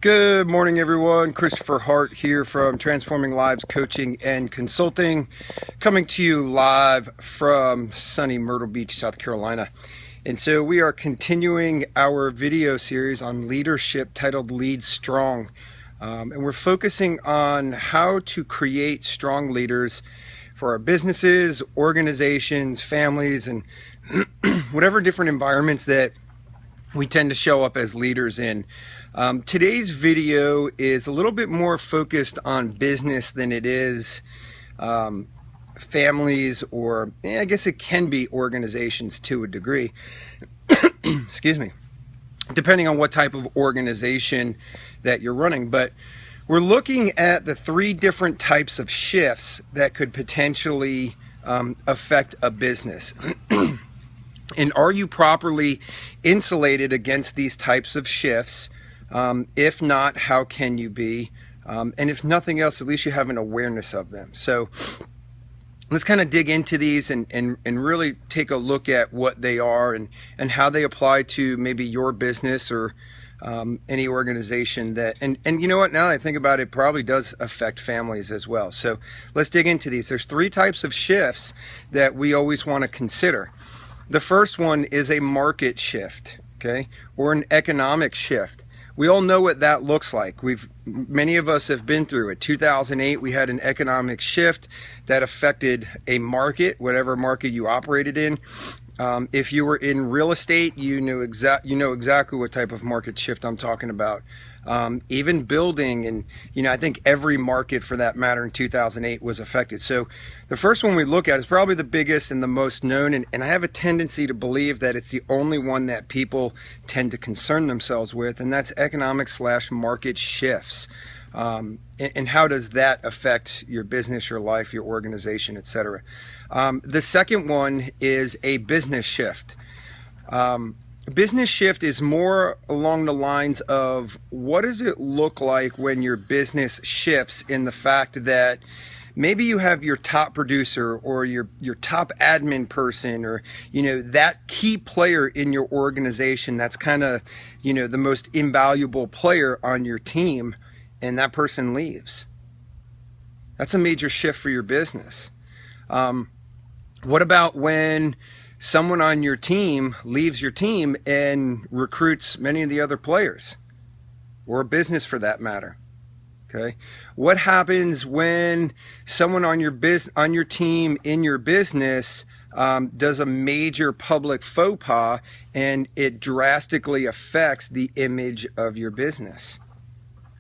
Good morning, everyone. Christopher Hart here from Transforming Lives Coaching and Consulting, coming to you live from sunny Myrtle Beach, South Carolina. And so we are continuing our video series on leadership titled Lead Strong. And we're focusing on how to create strong leaders for our businesses, organizations, families, and whatever different environments that we tend to show up as leaders in. Today's video is a little bit more focused on business than it is families, or I guess it can be organizations to a degree. Excuse me. Depending on what type of organization that you're running. But we're looking at the three different types of shifts that could potentially affect a business. And are you properly insulated against these types of shifts? If not, how can you be? And if nothing else, at least you have an awareness of them. So let's kind of dig into these and really take a look at what they are and how they apply to maybe your business or any organization that, and you know what, now that I think about it, it probably does affect families as well. So let's dig into these. There's three types of shifts that we always want to consider. The first one is a market shift, okay, or an economic shift. We all know what that looks like. Many of us have been through it. 2008, we had an economic shift that affected a market, whatever market you operated in. If you were in real estate, you know exactly what type of market shift I'm talking about. Even building, and I think every market for that matter in 2008 was affected. So the first one we look at is probably the biggest and the most known, and I have a tendency to believe that it's the only one that people tend to concern themselves with, and that's economic/market shifts. And how does that affect your business, your life, your organization, etc. The second one is a business shift. Business shift is more along the lines of, what does it look like when your business shifts, in the fact that maybe you have your top producer or your top admin person, or that key player in your organization that's kind of the most invaluable player on your team, and that person leaves. That's a major shift for your business. What about when someone on your team leaves your team and recruits many of the other players, or a business for that matter? Okay. What happens when someone on your team in your business does a major public faux pas and it drastically affects the image of your business?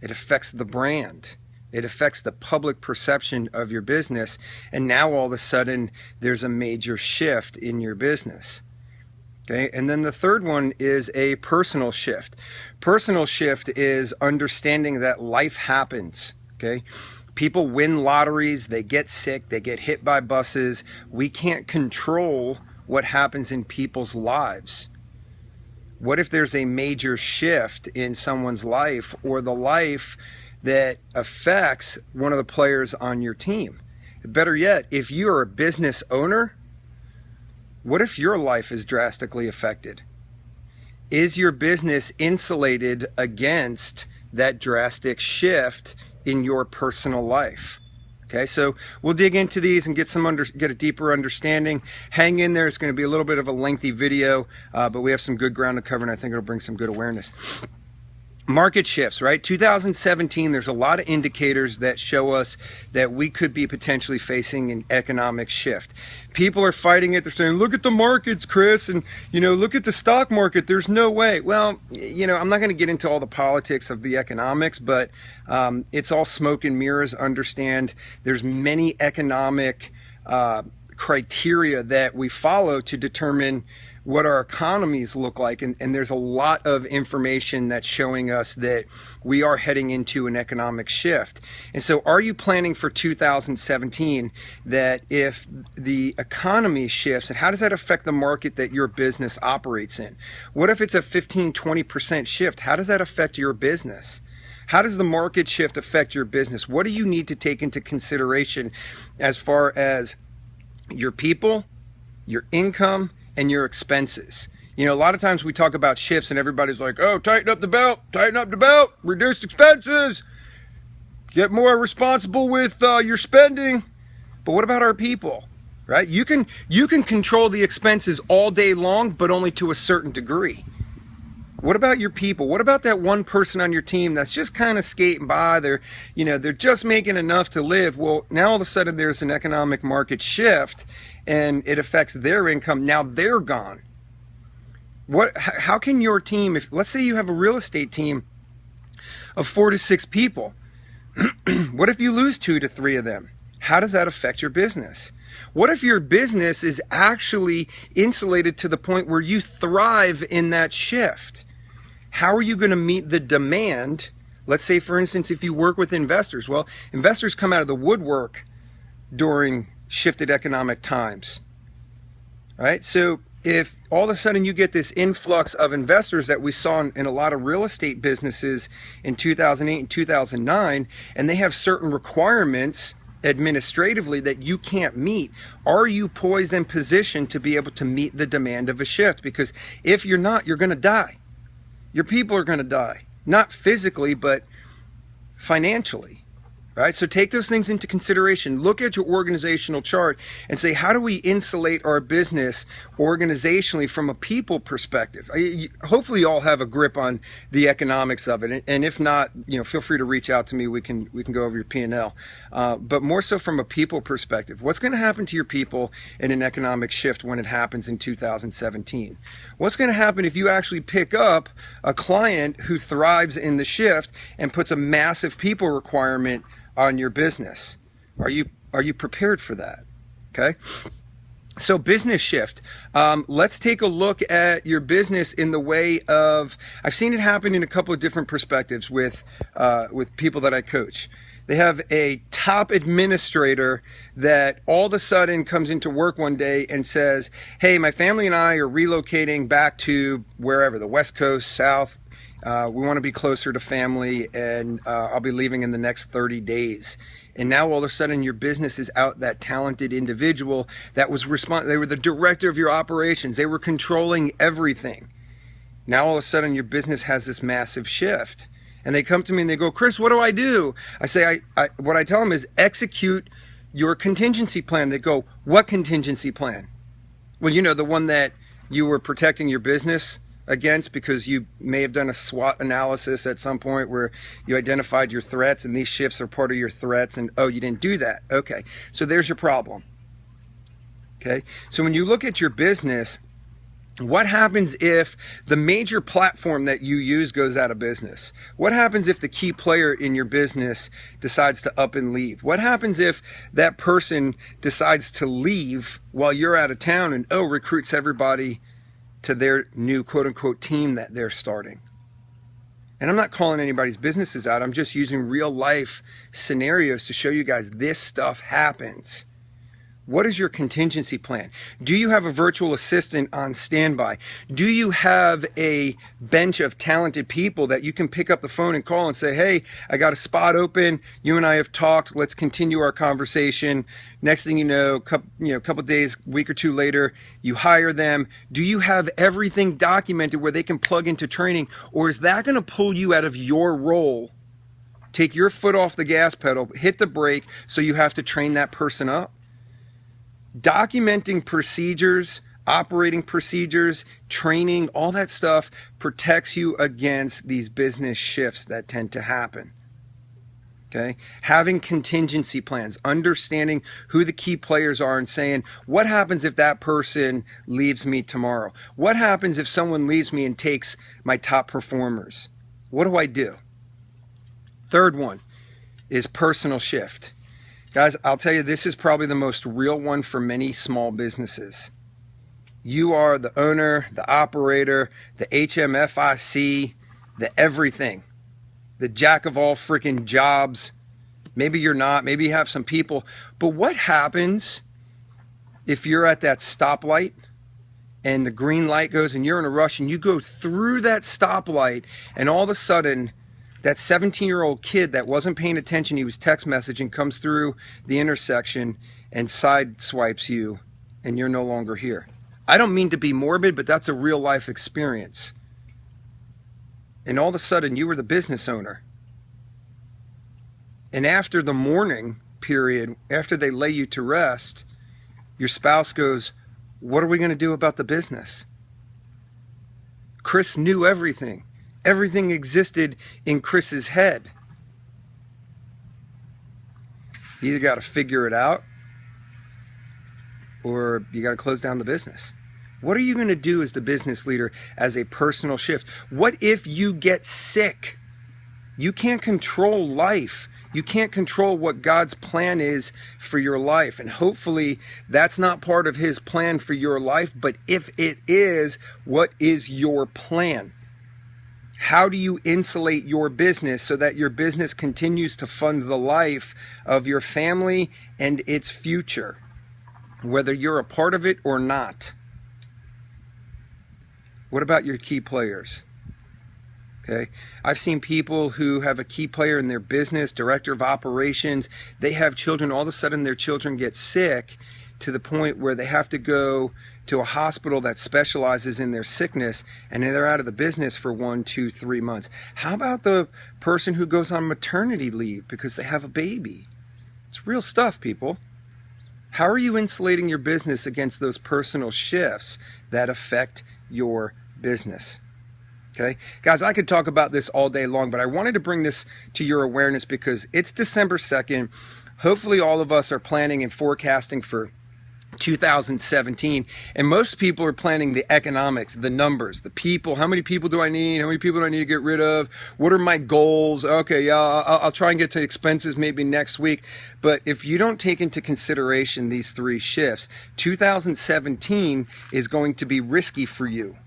It affects the brand. It affects the public perception of your business. And now all of a sudden there's a major shift in your business. Okay. And then the third one is a personal shift. Personal shift is understanding that life happens. Okay. People win lotteries, they get sick, they get hit by buses. We can't control what happens in people's lives. What if there's a major shift in someone's life, or the life that affects one of the players on your team? Better yet, if you're a business owner, what if your life is drastically affected? Is your business insulated against that drastic shift in your personal life? Okay, so we'll dig into these and get a deeper understanding. Hang in there. It's going to be a little bit of a lengthy video, but we have some good ground to cover, and I think it'll bring some good awareness. Market shifts, right? 2017, there's a lot of indicators that show us that we could be potentially facing an economic shift. People are fighting it. They're saying, look at the markets, Chris, and look at the stock market. There's no way. Well, I'm not going to get into all the politics of the economics, but it's all smoke and mirrors. Understand there's many economic criteria that we follow to determine what our economies look like, and there's a lot of information that's showing us that we are heading into an economic shift. And so are you planning for 2017 that if the economy shifts, and how does that affect the market that your business operates in? What if it's a 15-20% shift? How does that affect your business? How does the market shift affect your business? What do you need to take into consideration as far as your people, your income, and your expenses? You know, a lot of times we talk about shifts and everybody's like, oh, tighten up the belt, reduce expenses, get more responsible with your spending. But what about our people, right? You can control the expenses all day long, but only to a certain degree. What about your people? What about that one person on your team that's just kind of skating by? They're just making enough to live. Well, now all of a sudden there's an economic market shift and it affects their income. Now they're gone. How can your team, if let's say you have a real estate team of 4 to 6 people, what if you lose 2 to 3 of them? How does that affect your business? What if your business is actually insulated to the point where you thrive in that shift? How are you going to meet the demand? Let's say, for instance, if you work with investors. Well, investors come out of the woodwork during shifted economic times, right? So if all of a sudden you get this influx of investors that we saw in a lot of real estate businesses in 2008 and 2009, and they have certain requirements administratively that you can't meet, are you poised and positioned to be able to meet the demand of a shift? Because if you're not, you're going to die. Your people are going to die, not physically, but financially, right? So take those things into consideration. Look at your organizational chart and say, how do we insulate our business organizationally from a people perspective? Hopefully you all have a grip on the economics of it. And if not, feel free to reach out to me. We can go over your P&L. But more so from a people perspective. What's going to happen to your people in an economic shift when it happens in 2017? What's going to happen if you actually pick up a client who thrives in the shift and puts a massive people requirement on your business? Are you prepared for that? Okay. So business shift. Let's take a look at your business in the way of, I've seen it happen in a couple of different perspectives with people that I coach. They have a top administrator that all of a sudden comes into work one day and says, hey, my family and I are relocating back to wherever, the West Coast, South. We want to be closer to family, and I'll be leaving in the next 30 days. And now all of a sudden your business is out that talented individual that was they were the director of your operations. They were controlling everything. Now all of a sudden your business has this massive shift. And they come to me and they go, Chris, what do I do? I say, what I tell them is execute your contingency plan. They go, what contingency plan? Well, the one that you were protecting your business against, because you may have done a SWOT analysis at some point where you identified your threats, and these shifts are part of your threats, and oh, you didn't do that. Okay, so there's your problem. Okay, so when you look at your business, what happens if the major platform that you use goes out of business? What happens if the key player in your business decides to up and leave? What happens if that person decides to leave while you're out of town and recruits everybody to their new quote-unquote team that they're starting? And I'm not calling anybody's businesses out. I'm just using real life scenarios to show you guys this stuff happens. What is your contingency plan? Do you have a virtual assistant on standby? Do you have a bench of talented people that you can pick up the phone and call and say, hey, I got a spot open. You and I have talked. Let's continue our conversation. Next thing you know, couple days, week or two later, you hire them. Do you have everything documented where they can plug into training? Or is that going to pull you out of your role? Take your foot off the gas pedal, hit the brake, so you have to train that person up? Documenting procedures, operating procedures, training, all that stuff protects you against these business shifts that tend to happen. Okay? Having contingency plans, understanding who the key players are and saying, what happens if that person leaves me tomorrow? What happens if someone leaves me and takes my top performers? What do I do? Third one is personal shift. Guys, I'll tell you, this is probably the most real one for many small businesses. You are the owner, the operator, the HMFIC, the everything, the jack of all freaking jobs. Maybe you're not, maybe you have some people, but what happens if you're at that stoplight and the green light goes and you're in a rush and you go through that stoplight and all of a sudden that 17-year-old kid that wasn't paying attention, he was text messaging, comes through the intersection and side swipes you and you're no longer here? I don't mean to be morbid, but that's a real life experience. And all of a sudden you were the business owner. And after the mourning period, after they lay you to rest, your spouse goes, what are we going to do about the business? Chris knew everything. Everything existed in Chris's head. You either got to figure it out or you got to close down the business. What are you going to do as the business leader as a personal shift? What if you get sick? You can't control life. You can't control what God's plan is for your life. And hopefully that's not part of his plan for your life. But if it is, what is your plan? How do you insulate your business so that your business continues to fund the life of your family and its future, whether you're a part of it or not? What about your key players? Okay, I've seen people who have a key player in their business, director of operations, they have children, all of a sudden their children get sick to the point where they have to go to a hospital that specializes in their sickness, and then they're out of the business for 1, 2, 3 months. How about the person who goes on maternity leave because they have a baby? It's real stuff, people. How are you insulating your business against those personal shifts that affect your business? Okay, guys, I could talk about this all day long, but I wanted to bring this to your awareness because it's December 2nd. Hopefully all of us are planning and forecasting for 2017, and most people are planning the economics, the numbers, the people. How many people do I need? How many people do I need to get rid of? What are my goals? Okay, yeah, I'll try and get to expenses maybe next week. But if you don't take into consideration these 3 shifts, 2017 is going to be risky for you,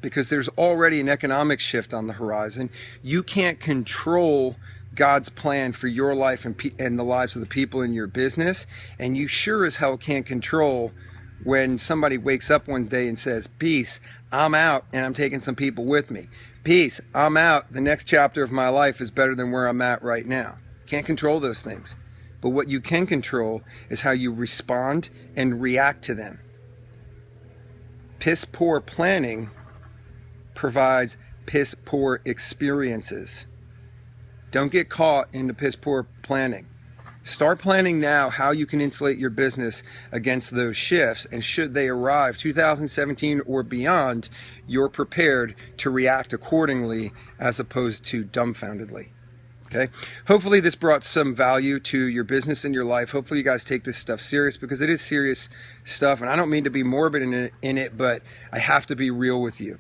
because there's already an economic shift on the horizon. You can't control God's plan for your life and the lives of the people in your business, and you sure as hell can't control when somebody wakes up one day and says, peace, I'm out and I'm taking some people with me. Peace, I'm out, the next chapter of my life is better than where I'm at right now. Can't control those things. But what you can control is how you respond and react to them. Piss poor planning provides piss poor experiences. Don't get caught in the piss poor planning. Start planning now how you can insulate your business against those shifts, and should they arrive 2017 or beyond, you're prepared to react accordingly as opposed to dumbfoundedly. Okay, hopefully this brought some value to your business and your life. Hopefully you guys take this stuff serious, because it is serious stuff, and I don't mean to be morbid in it, but I have to be real with you.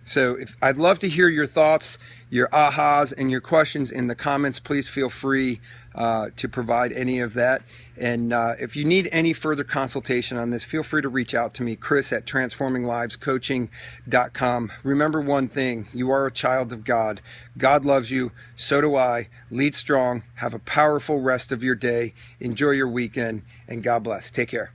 So I'd love to hear your thoughts, your ahas, and your questions in the comments. Please feel free to provide any of that. And if you need any further consultation on this, feel free to reach out to me, Chris at transforminglivescoaching.com. Remember one thing, you are a child of God. God loves you, so do I. Lead strong, have a powerful rest of your day, enjoy your weekend, and God bless. Take care.